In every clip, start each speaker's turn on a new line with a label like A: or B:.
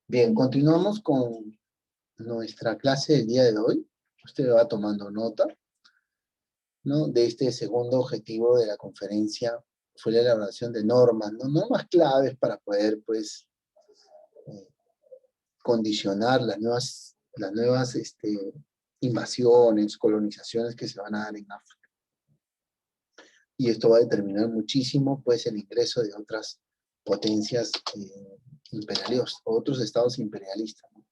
A: Bien, continuamos con nuestra clase del día de hoy. Usted va tomando nota, ¿no? De este segundo objetivo de la conferencia fue la elaboración de normas, ¿no? Normas claves para poder, pues, eh, condicionar las nuevas invasiones, colonizaciones que se van a dar en África. Y esto va a determinar muchísimo, pues, el ingreso de otras potencias imperialistas, otros estados imperialistas, ¿no?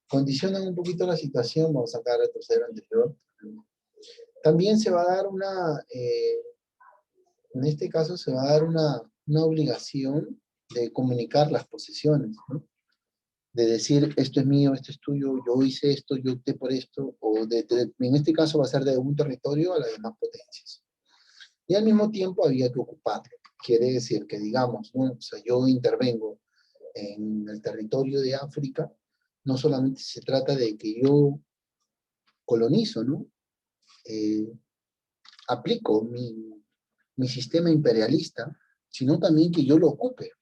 A: Condicionan un poquito la situación, vamos a sacar el tercero anterior. También se va a dar en este caso se va a dar una obligación de comunicar las posesiones, ¿no? De decir, esto es mío, esto es tuyo, yo hice esto, yo opté por esto, en este caso va a ser de un territorio a las demás potencias. Y al mismo tiempo había que ocuparlo. Quiere decir que, digamos, ¿no? O sea, yo intervengo en el territorio de África, no solamente se trata de que yo colonizo, ¿no? Eh, aplico mi sistema imperialista, sino también que yo lo ocupe,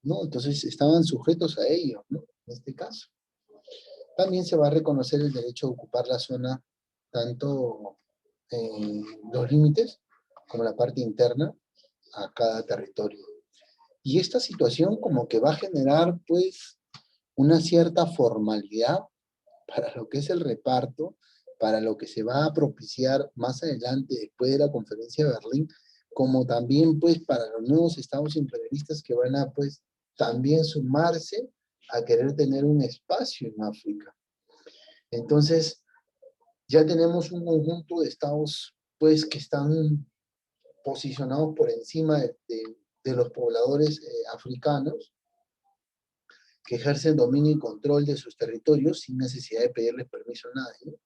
A: ¿no? Entonces estaban sujetos a ello, ¿no? En este caso. También se va a reconocer el derecho a ocupar la zona, tanto los límites como la parte interna a cada territorio. Y esta situación como que va a generar, pues, una cierta formalidad para lo que es el reparto, para lo que se va a propiciar más adelante después de la conferencia de Berlín, como también pues para los nuevos estados imperialistas que van a pues también sumarse a querer tener un espacio en África. Entonces ya tenemos un conjunto de estados pues que están posicionados por encima de los pobladores africanos, que ejercen dominio y control de sus territorios sin necesidad de pedirles permiso a nadie.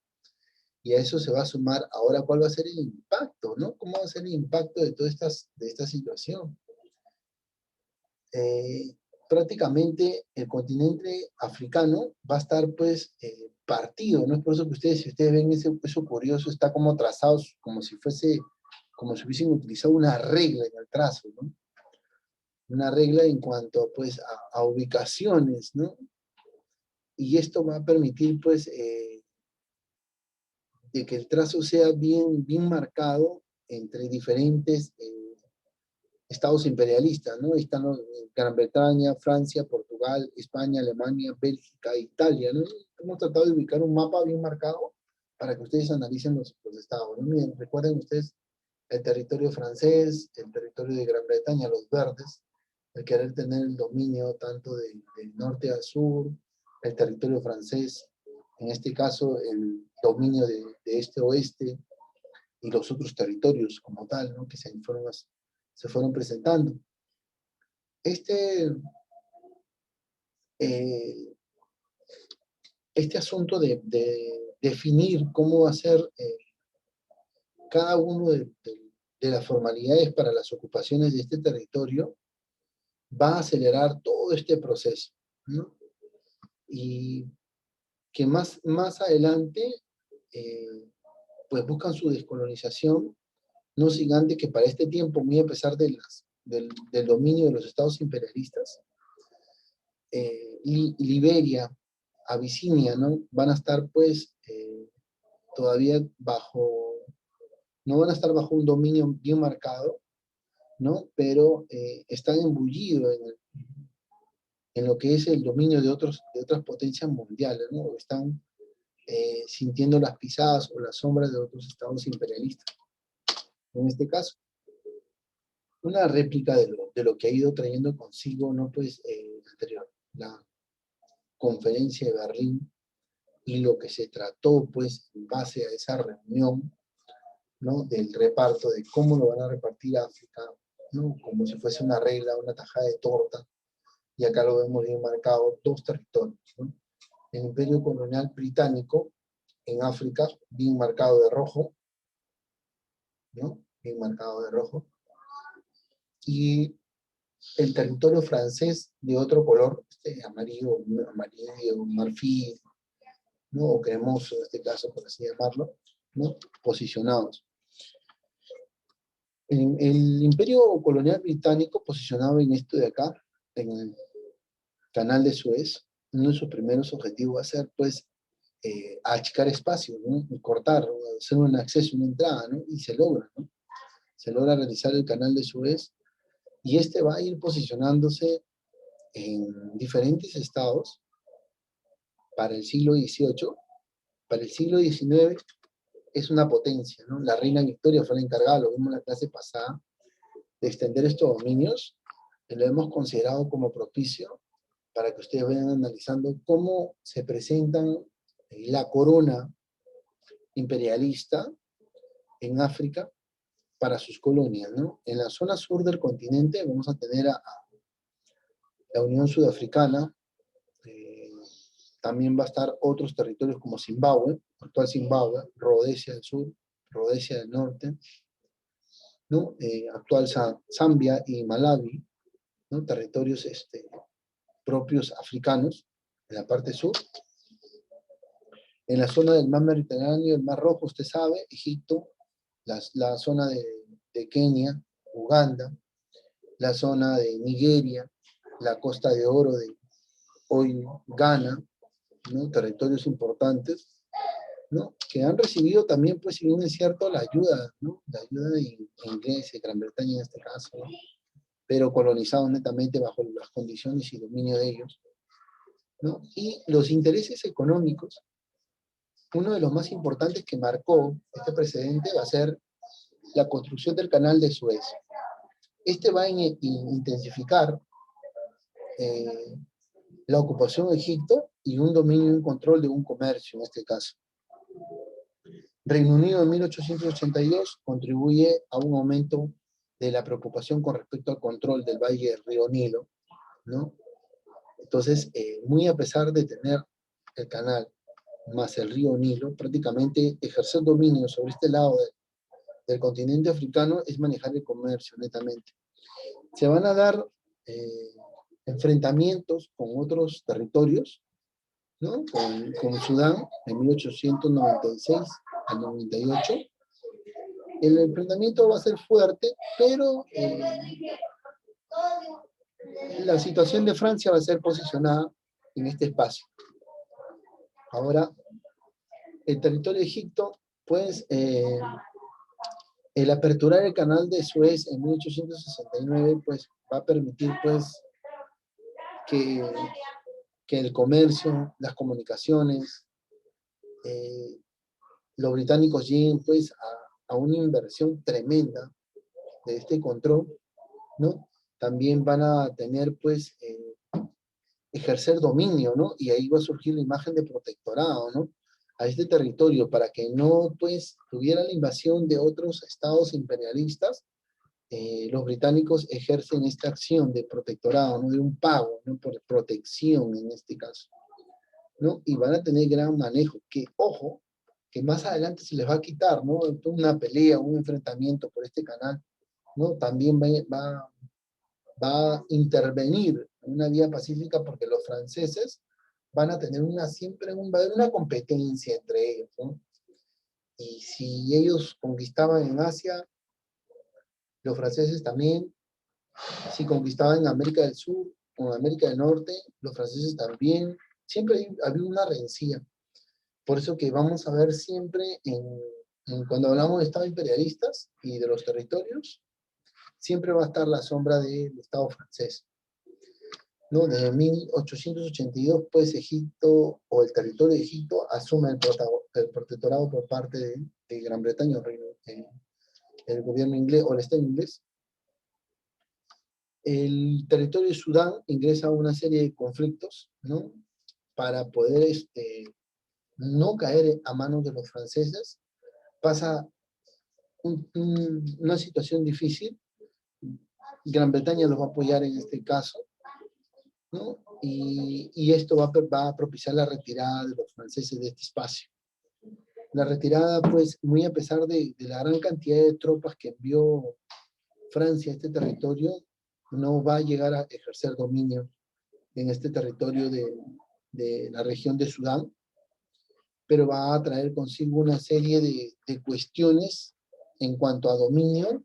A: Y a eso se va a sumar ahora cuál va a ser el impacto, ¿no? ¿Cómo va a ser el impacto de toda esta situación? Prácticamente el continente africano va a estar pues partido, ¿no? Es por eso que ustedes, si ustedes ven eso curioso, está como trazado como si hubiesen utilizado una regla en el trazo, ¿no? Una regla en cuanto pues a ubicaciones, ¿no? Y esto va a permitir pues de que el trazo sea bien marcado entre diferentes estados imperialistas, ¿no? Están Gran Bretaña, Francia, Portugal, España, Alemania, Bélgica, Italia, ¿no? Hemos tratado de ubicar un mapa bien marcado para que ustedes analicen los estados, ¿no? Miren, recuerden ustedes el territorio francés, el territorio de Gran Bretaña, los verdes, el querer tener el dominio tanto del norte al sur, el territorio francés, en este caso el dominio de este a oeste, y los otros territorios como tal, ¿no? Que se fueron presentando. Este, eh, este asunto de definir cómo va a ser cada uno de las formalidades para las ocupaciones de este territorio va a acelerar todo este proceso, ¿no? Y que más adelante pues buscan su descolonización, no sin antes que para este tiempo, muy a pesar del dominio de los estados imperialistas, Liberia, Abisinia, ¿no? Van a estar pues todavía no van a estar bajo un dominio bien marcado, ¿no? Pero están embullidos en lo que es el dominio de otras potencias mundiales, ¿no? Están sintiendo las pisadas o las sombras de otros estados imperialistas. En este caso, una réplica de lo que ha ido trayendo consigo, ¿no? Pues anterior, la conferencia de Berlín y lo que se trató, pues, en base a esa reunión, ¿no? Del reparto, de cómo lo van a repartir África, ¿no? Como si fuese una regla, una tajada de torta, y acá lo vemos bien marcado, dos territorios, ¿no? El Imperio Colonial Británico en África, bien marcado de rojo, ¿no? Bien marcado de rojo, y el territorio francés de otro color, amarillo, marfil, ¿no? O cremoso en este caso, por así llamarlo, ¿no? Posicionados. El Imperio Colonial Británico posicionado en esto de acá, en el Canal de Suez, uno de sus primeros objetivos va a ser, pues, achicar espacio, ¿no? Y cortar, ¿no? Hacer un acceso, una entrada, ¿no? Y se logra, ¿no? Se logra realizar el canal de Suez, y este va a ir posicionándose en diferentes estados para el siglo XVIII. Para el siglo XIX es una potencia, ¿no? La reina Victoria fue la encargada, lo vimos en la clase pasada, de extender estos dominios, y lo hemos considerado como propicio para que ustedes vayan analizando cómo se presentan la corona imperialista en África para sus colonias, ¿no? En la zona sur del continente vamos a tener a la Unión Sudafricana, también va a estar otros territorios como Zimbabue, actual Zimbabue, Rodesia del sur, Rodesia del norte, ¿no? Actual Zambia y Malawi, ¿no? Territorios propios africanos en la parte sur. En la zona del mar Mediterráneo, el mar Rojo, usted sabe, Egipto, la zona de Kenia, Uganda, la zona de Nigeria, la Costa de Oro de hoy Ghana, ¿no? Territorios importantes, ¿no? Que han recibido también, pues, si bien es cierto, la ayuda, ¿no? La ayuda de inglés, de Gran Bretaña en este caso, ¿no? Pero colonizados netamente bajo las condiciones y dominio de ellos, ¿no? Y los intereses económicos, uno de los más importantes que marcó este precedente va a ser la construcción del canal de Suez. Este va a intensificar la ocupación de Egipto y un dominio y un control de un comercio en este caso. Reino Unido en 1882 contribuye a un aumento de la preocupación con respecto al control del valle del río Nilo, ¿no? Entonces, muy a pesar de tener el canal más el río Nilo, prácticamente ejercer dominio sobre este lado del continente africano es manejar el comercio netamente. Se van a dar enfrentamientos con otros territorios, ¿no? Con Sudán en 1896 al 98. El enfrentamiento va a ser fuerte, pero la situación de Francia va a ser posicionada en este espacio. Ahora, el territorio de Egipto, pues, el aperturar el canal de Suez en 1869, pues, va a permitir, pues, que el comercio, las comunicaciones, los británicos lleguen, pues, a una inversión tremenda de este control, ¿no? También van a tener, pues, ejercer dominio, ¿no? Y ahí va a surgir la imagen de protectorado, ¿no? A este territorio, para que no, pues, tuviera la invasión de otros estados imperialistas, los británicos ejercen esta acción de protectorado, ¿no? De un pago, ¿no? Por protección en este caso, ¿no? Y van a tener gran manejo, que, ojo, que más adelante se les va a quitar, ¿no? Una pelea, un enfrentamiento por este canal, ¿no? También va a intervenir en una vía pacífica, porque los franceses van a tener siempre va a haber una competencia entre ellos, ¿no? Y si ellos conquistaban en Asia, los franceses también. Si conquistaban en América del Sur o en América del Norte, los franceses también. Siempre había una rencilla. Por eso que vamos a ver siempre, cuando hablamos de estados imperialistas y de los territorios, siempre va a estar la sombra del Estado francés, ¿no? Desde 1882, pues, Egipto, o el territorio de Egipto, asume el protectorado por parte de Gran Bretaña, el gobierno inglés o el Estado inglés. El territorio de Sudán ingresa a una serie de conflictos, ¿no? Para poder no caer a manos de los franceses. Pasa una situación difícil. Gran Bretaña los va a apoyar en este caso, ¿no? Y esto va a propiciar la retirada de los franceses de este espacio. La retirada, pues, muy a pesar de la gran cantidad de tropas que envió Francia a este territorio, no va a llegar a ejercer dominio en este territorio de la región de Sudán, pero va a traer consigo una serie de cuestiones en cuanto a dominio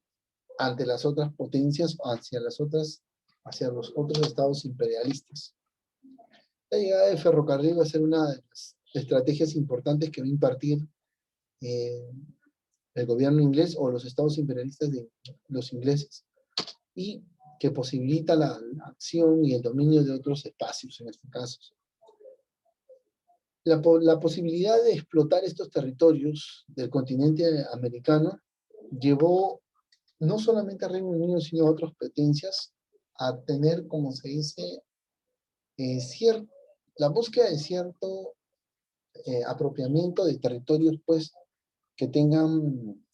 A: ante las otras potencias, hacia los otros estados imperialistas. La llegada del ferrocarril va a ser una de las estrategias importantes que va a impartir eh, el gobierno inglés o los estados imperialistas de los ingleses, y que posibilita la acción y el dominio de otros espacios en este caso. La posibilidad de explotar estos territorios del continente americano llevó no solamente a Reino Unido, sino a otras potencias a tener, como se dice, la búsqueda de cierto apropiamiento de territorios, pues, que tengan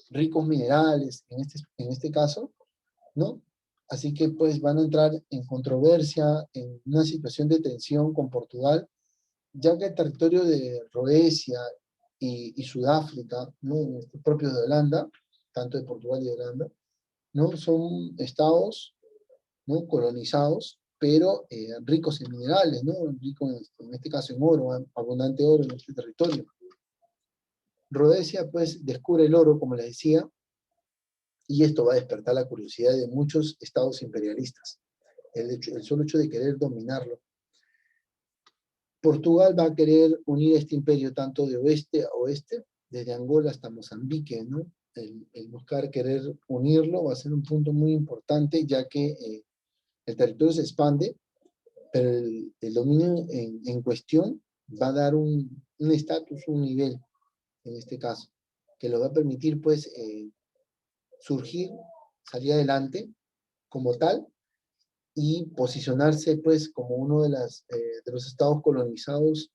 A: ricos minerales, en este caso, ¿no? Así que, pues, van a entrar en controversia, en una situación de tensión con Portugal, ya que el territorio de Rodesia y Sudáfrica, ¿no? Propios de Holanda, tanto de Portugal y de Holanda, ¿no? Son estados, ¿no? Colonizados, pero ricos en minerales, ¿no? Ricos en este caso en oro, abundante oro en este territorio. Rodesia, pues, descubre el oro, como les decía, y esto va a despertar la curiosidad de muchos estados imperialistas. El solo hecho de querer dominarlo. Portugal va a querer unir este imperio tanto de oeste a oeste, desde Angola hasta Mozambique, ¿no? El buscar querer unirlo va a ser un punto muy importante, ya que el territorio se expande, pero el dominio en cuestión va a dar un estatus, un nivel, en este caso, que lo va a permitir, pues, surgir, salir adelante como tal, y posicionarse, pues, como uno de los estados colonizados,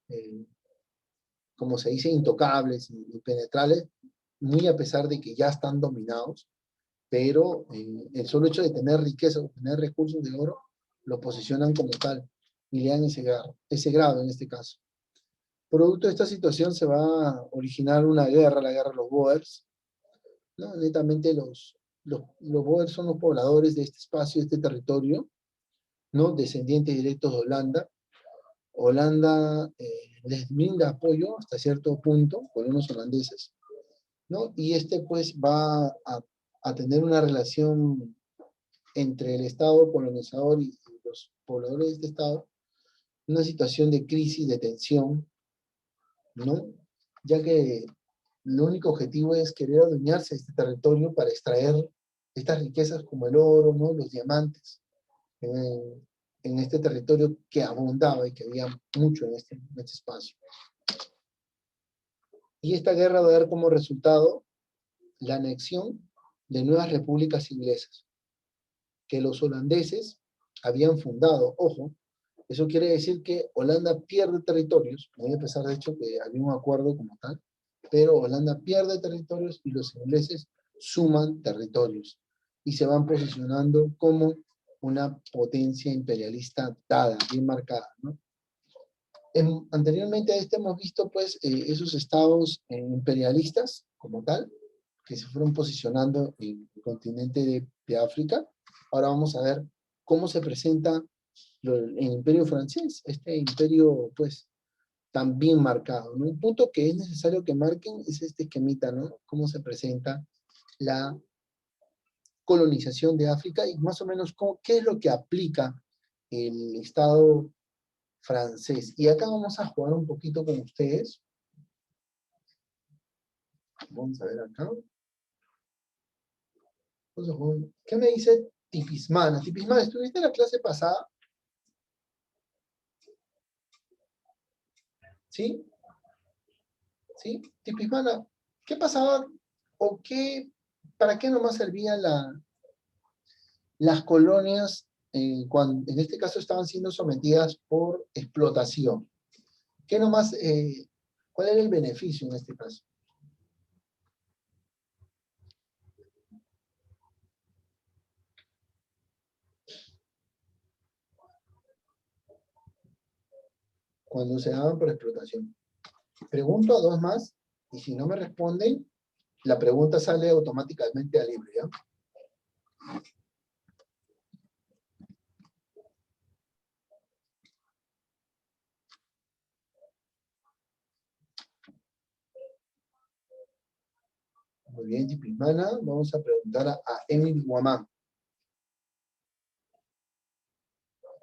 A: como se dice, intocables y impenetrables, muy a pesar de que ya están dominados, pero el solo hecho de tener riqueza o tener recursos de oro, lo posicionan como tal y le dan ese grado en este caso. Producto de esta situación se va a originar una guerra, la guerra de los Boers, ¿no? Netamente los Boers son los pobladores de este espacio, de este territorio, ¿no? Descendientes directos de Holanda. Holanda les brinda apoyo hasta cierto punto, colonos holandeses, ¿no? Y pues va a tener una relación entre el Estado colonizador y los pobladores de este Estado, una situación de crisis, de tensión, ¿no? Ya que el único objetivo es querer adueñarse de este territorio para extraer estas riquezas como el oro, ¿no? Los diamantes, en este territorio que abundaba y que había mucho en este espacio. Y esta guerra va a dar como resultado la anexión de nuevas repúblicas inglesas, que los holandeses habían fundado. Ojo, eso quiere decir que Holanda pierde territorios, muy a pesar de hecho que había un acuerdo como tal, pero Holanda pierde territorios y los ingleses suman territorios y se van posicionando como una potencia imperialista dada, bien marcada, ¿no? Anteriormente a este hemos visto, pues, esos estados imperialistas como tal, que se fueron posicionando en el continente de África. Ahora vamos a ver cómo se presenta el imperio francés, este imperio, pues, tan bien marcado, ¿no? Un punto que es necesario que marquen es este esquemita, ¿no? Cómo se presenta la colonización de África y más o menos qué es lo que aplica el Estado francés. Y acá vamos a jugar un poquito con ustedes. Vamos a ver acá. ¿Qué me dice Tipismana? Tipismana, ¿estuviste en la clase pasada? ¿Sí? ¿Sí? Tipismana, ¿qué pasaba o para qué nomás servían las colonias cuando en este caso estaban siendo sometidas por explotación? ¿Qué nomás, cuál era el beneficio en este caso? Cuando se daban por explotación. Pregunto a dos más, y si no me responden, la pregunta sale automáticamente al libro, ¿ya? Muy bien, Tipismana. Vamos a preguntar a Emily Guamán.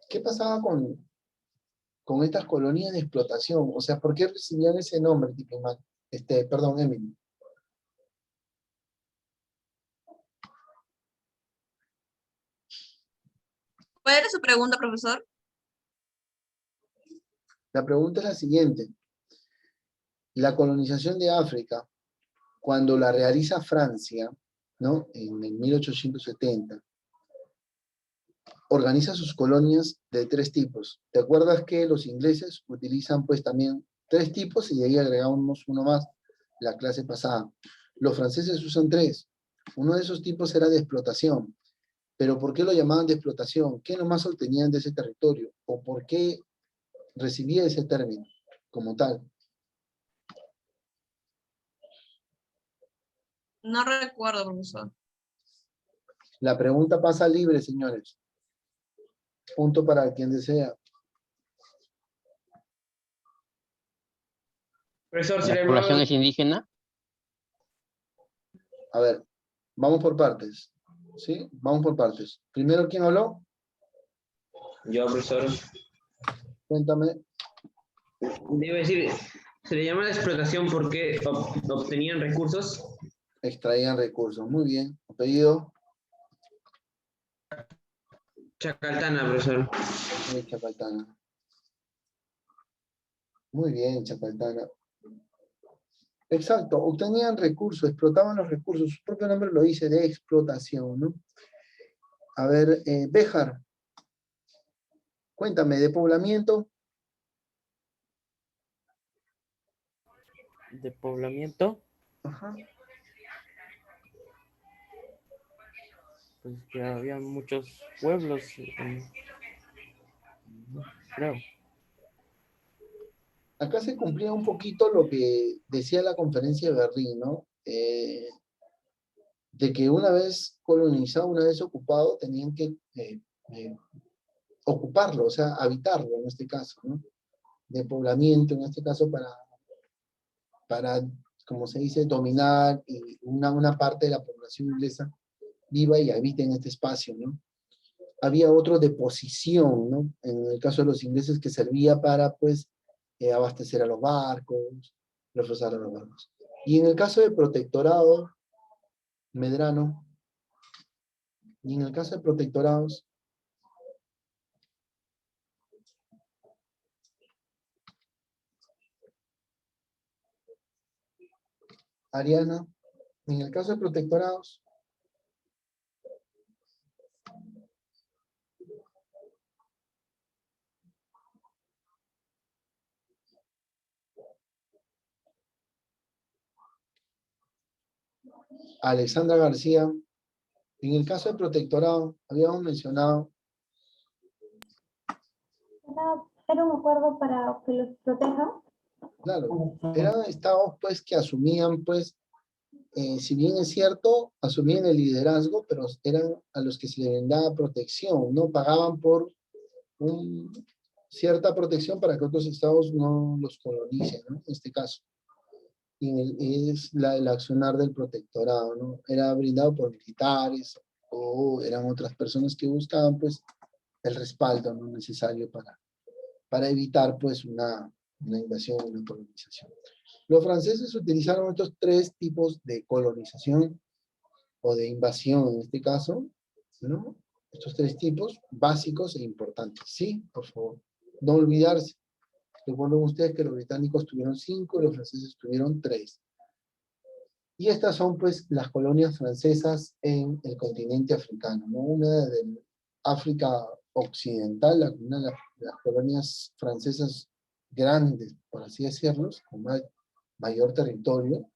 A: ¿Qué pasaba con estas colonias de explotación? O sea, ¿por qué recibían ese nombre, Tipiman? Perdón, Emily.
B: ¿Cuál era su pregunta, profesor?
A: La pregunta es la siguiente. La colonización de África, cuando la realiza Francia, ¿no? En el 1870, organiza sus colonias de 3 tipos. ¿Te acuerdas que los ingleses utilizan pues también 3 tipos y de ahí agregamos uno más la clase pasada? Los franceses usan 3. Uno de esos tipos era de explotación. ¿Pero por qué lo llamaban de explotación? ¿Qué nomás obtenían de ese territorio? ¿O por qué recibía ese término como tal?
B: No recuerdo, profesor.
A: La pregunta pasa libre, señores. Punto para quien desea.
C: Profesor, si
D: ¿La
C: le
D: población
C: llamaba...
D: es indígena?
A: A ver, vamos por partes. ¿Sí? Vamos por partes. Primero, ¿quién habló?
C: Yo, profesor.
A: Cuéntame.
C: Debo decir, se le llama explotación porque obtenían recursos.
A: Extraían recursos. Muy bien. Apellido.
C: Chacaltana, profesor.
A: Chacaltana. Muy bien, Chacaltana. Exacto, obtenían recursos, explotaban los recursos. Su propio nombre lo dice, de explotación, ¿no? A ver, Béjar, cuéntame, de poblamiento.
E: De poblamiento,
A: Ajá.
E: pues que había muchos pueblos, creo.
A: Acá se cumplía un poquito lo que decía la conferencia de Berlín, ¿no? De que una vez colonizado, una vez ocupado, tenían que ocuparlo, o sea, habitarlo en este caso, ¿no? De poblamiento, en este caso para como se dice, dominar y una parte de la población inglesa viva y habite en este espacio, ¿no? Había otro de posición, ¿no? En el caso de los ingleses que servía para, pues, abastecer a los barcos, reforzar a los barcos. Y en el caso de protectorado, Medrano, y en el caso de protectorados, Ariana, en el caso de protectorados, Alexandra García, en el caso de protectorado, habíamos mencionado,
F: Era un acuerdo para que los proteja.
A: claro, eran estados pues que asumían pues, si bien es cierto, asumían el liderazgo, pero eran a los que se les brindaba protección, ¿no? Pagaban por cierta protección para que otros estados no los colonicen, ¿no? En este caso. Y es el accionar del protectorado, ¿no? Era brindado por militares o eran otras personas que buscaban pues el respaldo, ¿no? Necesario para evitar pues una invasión, una colonización. Los franceses utilizaron estos 3 tipos de colonización o de invasión en este caso, ¿no? Estos 3 tipos básicos e importantes. Sí, por favor. No olvidarse. Recuerden ustedes que los británicos tuvieron 5 y los franceses tuvieron 3. Y estas son pues las colonias francesas en el continente africano, ¿no? Una de África Occidental, una de las colonias francesas grandes, por así decirlo, con mayor territorio,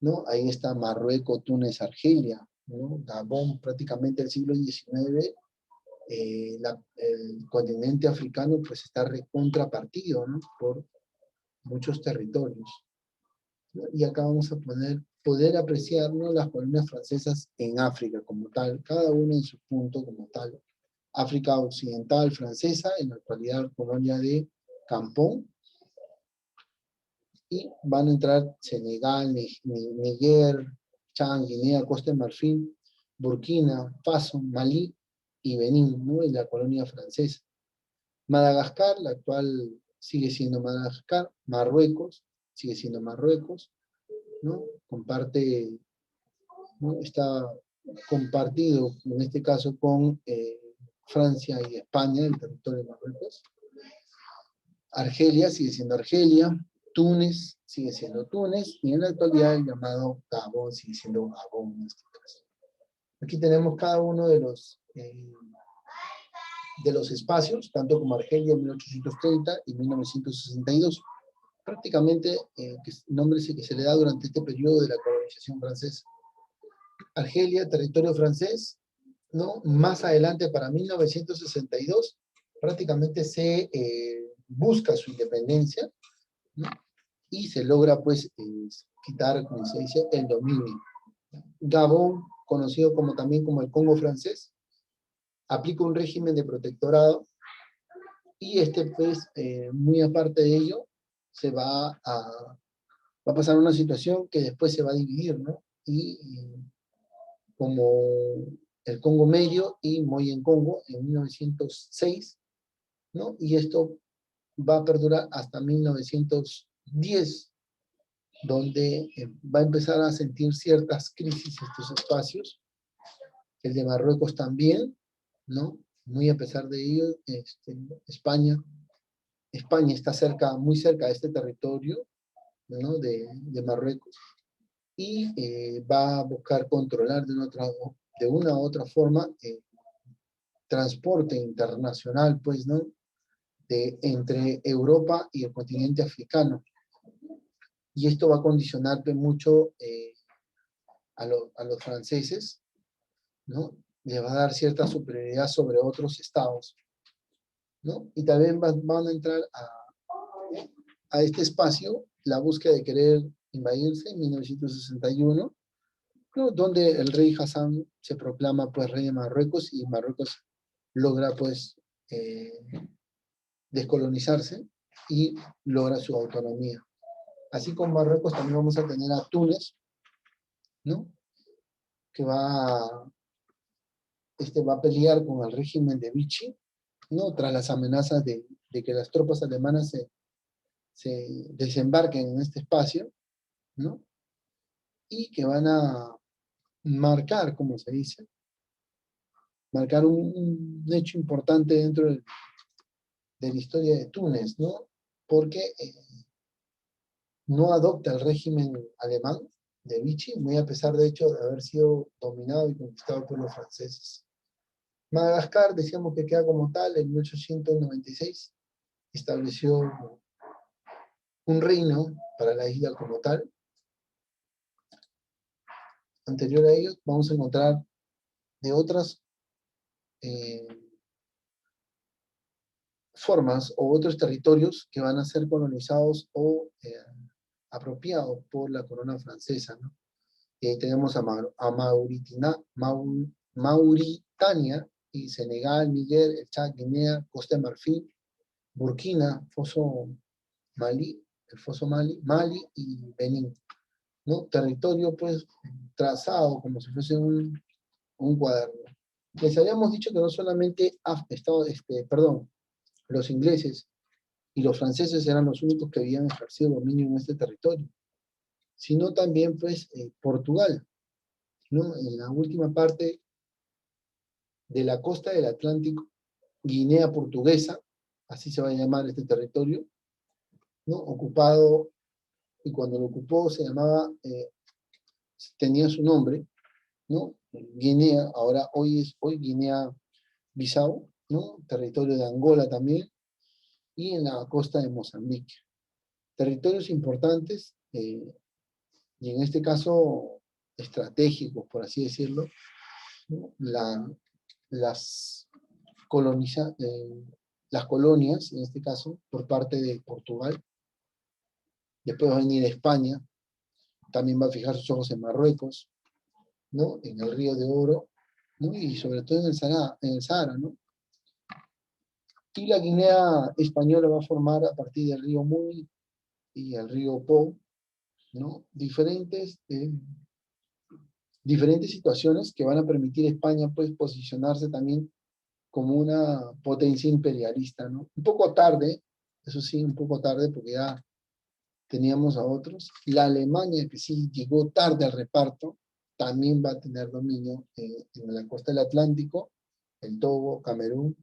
A: ¿no? Ahí está Marruecos, Túnez, Argelia, ¿no? Gabón, prácticamente el siglo XIX, el continente africano pues está recontrapartido, ¿no? Por muchos territorios, ¿no? Y acá vamos a poder apreciar, ¿no? Las colonias francesas en África como tal, cada una en su punto como tal. África Occidental francesa, en la actualidad colonia de Campón, y van a entrar Senegal, Níger, Chad, Guinea, Costa de Marfil, Burkina Faso, Malí y Benín, ¿no? En la colonia francesa. Madagascar, la actual sigue siendo Madagascar. Marruecos, sigue siendo Marruecos, ¿no? Comparte, ¿no? Está compartido, en este caso, con Francia y España, el territorio de Marruecos. Argelia sigue siendo Argelia. Túnez sigue siendo Túnez. Y en la actualidad el llamado Gabón sigue siendo Gabón en este caso. Aquí tenemos cada uno de los espacios, tanto como Argelia en 1830 y 1962. Prácticamente el nombre que se le da durante este periodo de la colonización francesa. Argelia, territorio francés, ¿no? Más adelante, para 1962, prácticamente se busca su independencia, ¿no? Y se logra, pues, quitar, como se dice, el dominio. Gabón, conocido también como el Congo francés, aplica un régimen de protectorado, y pues, muy aparte de ello, va a pasar una situación que después se va a dividir, ¿no? Y como el Congo Medio y Moyen Congo en 1906, ¿no? Y esto va a perdurar hasta 1910, donde va a empezar a sentir ciertas crisis estos espacios, el de Marruecos también, ¿no? Muy a pesar de ello, España está muy cerca de este territorio, ¿no? de Marruecos, y va a buscar controlar de una u otra forma transporte internacional, pues, ¿no? Entre Europa y el continente africano. Y esto va a condicionar mucho a los franceses, ¿no? Le va a dar cierta superioridad sobre otros estados, ¿no? Y también van a entrar a este espacio la búsqueda de querer invadirse en 1961, ¿no? Donde el rey Hassan se proclama, pues, rey de Marruecos, y Marruecos logra, pues, descolonizarse y logra su autonomía. Así como Marruecos, también vamos a tener a Túnez, ¿no? Que va a pelear con el régimen de Vichy, ¿no? Tras las amenazas de que las tropas alemanas se desembarquen en este espacio, ¿no? Y que van a marcar, como se dice, marcar un hecho importante dentro de la historia de Túnez, ¿no? Porque no adopta el régimen alemán de Vichy, muy a pesar, de hecho, de haber sido dominado y conquistado por los franceses. Madagascar, decíamos que queda como tal, en 1896 estableció un reino para la isla como tal. Anterior a ello, vamos a encontrar de otras formas o otros territorios que van a ser colonizados o apropiados por la corona francesa, ¿no? Tenemos a Mauritania y Senegal, Níger, el Chad, Guinea, Costa de Marfil, Burkina, Mali y Benín, ¿no? Territorio, pues, trazado como si fuese un cuaderno. Les habíamos dicho que no solamente los ingleses y los franceses eran los únicos que habían ejercido dominio en este territorio, sino también, pues, Portugal, ¿no? En la última parte de la costa del Atlántico, Guinea Portuguesa, así se va a llamar este territorio, ¿no? Ocupado, y cuando lo ocupó tenía su nombre, ¿no? Guinea, hoy Guinea-Bissau, ¿no? Territorio de Angola también, y en la costa de Mozambique. Territorios importantes, y en este caso estratégicos, por así decirlo, ¿no? Las colonias, en este caso, por parte de Portugal. Después va a venir España, también va a fijar sus ojos en Marruecos, ¿no? En el Río de Oro, ¿no? Y sobre todo en el Sahara, ¿no? Y la Guinea española va a formar a partir del río Muni y el río Po, ¿no? Diferentes situaciones que van a permitir a España, pues, posicionarse también como una potencia imperialista, ¿no? Un poco tarde, Eso sí, un poco tarde porque ya teníamos a otros. La Alemania, que sí llegó tarde al reparto, también va a tener dominio en la costa del Atlántico, el Togo, Camerún,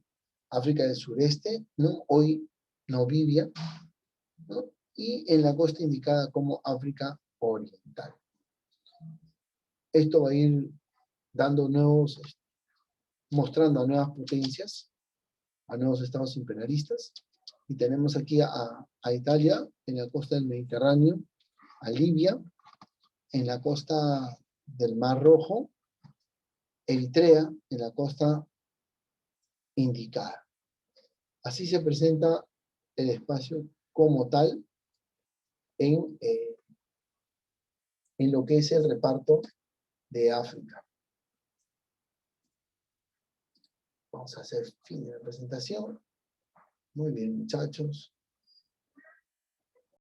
A: África del Sureste, ¿no? Hoy Namibia, ¿no? Y en la costa indicada como África Oriental. Esto va a ir dando nuevos, mostrando a nuevas potencias, a nuevos estados imperialistas. Y tenemos aquí a Italia en la costa del Mediterráneo, a Libia en la costa del Mar Rojo, Eritrea en la costa indicada. Así se presenta el espacio como tal en lo que es el reparto de África. Vamos a hacer fin de la presentación. Muy bien, muchachos.